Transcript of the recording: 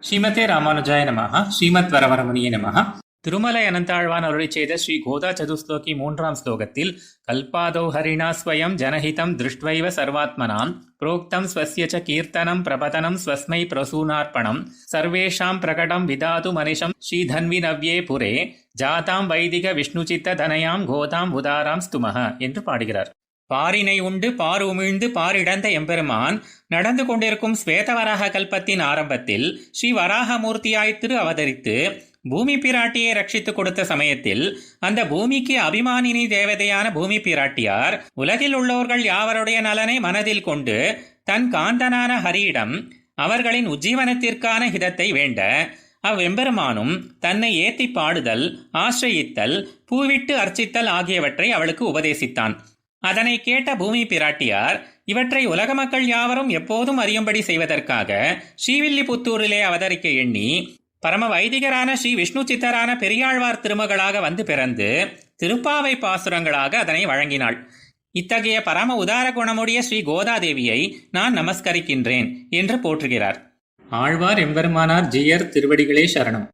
ஸ்ரீமதே ராமானுஜாய நமஹ. ஸ்ரீமத் வரவரமுனியே நமஹ. திருமலை அனந்தாழ்வான் அருளி செய்த ஸ்ரீ கோதா சதுஸ்லோகி 3ஆம் ஸ்லோகத்தில் கல்பாதோ ஹரிணா ஸ்வயம் ஜனஹிதம் திருஷ்ட்வைவ சர்வாத்மனாம் புரோக்தம் ஸ்வஸ்ய ச கீர்த்தனம் பிரபதனம் ஸ்வஸ்மை பிரசூனார்ப்பணம் சர்வேஷாம் பிரகடம் விதாது மனிஷம் ஸ்ரீதன்வி நவ்யே புரே ஜாதாம் வைதிக விஷ்ணுசித்த தனயாம் கோதாம் உதாராம் ஸ்துமஹ என்று பாடுகிறார். பாரினை உண்டு பார் உமிழ்ந்து பாரிடந்த எம்பெருமான் நடந்து கொண்டிருக்கும் ஸ்வேதவராக கல்பத்தின் ஆரம்பத்தில் ஸ்ரீ வராகமூர்த்தியாய் திரு அவதரித்து பூமி பிராட்டியை ரட்சித்துக் கொடுத்த சமயத்தில் அந்த பூமிக்கு அபிமானினி தேவதையான பூமி பிராட்டியார் உலகில் உள்ளவர்கள் யாவருடைய நலனை மனதில் கொண்டு தன் காந்தனான ஹரியிடம் அவர்களின் உஜ்ஜீவனத்திற்கான ஹிதத்தை வேண்ட அவ்வெம்பெருமானும் தன்னை ஏத்தி பாடுதல், ஆசிரயித்தல், பூவிட்டு அர்ச்சித்தல் ஆகியவற்றை அவளுக்கு உபதேசித்தான். அதனை கேட்ட பூமி பிராட்டியார் இவற்றை உலக மக்கள் யாவரும் எப்போதும் அறியும்படி செய்வதற்காக ஸ்ரீவில்லிபுத்தூரிலே அவதரிக்க எண்ணி பரம வைதிகரான ஸ்ரீ விஷ்ணு சித்தரான பெரியாழ்வார் திருமகளாக வந்து பிறந்து திருப்பாவை பாசுரங்களாக அதனை வழங்கினாள். இத்தகைய பரம உதார குணமுடைய ஸ்ரீ கோதாதேவியை நான் நமஸ்கரிக்கின்றேன் என்று போற்றுகிறார். ஆழ்வார் எம்பெருமானார் ஜீயர் திருவடிகளே சரணம்.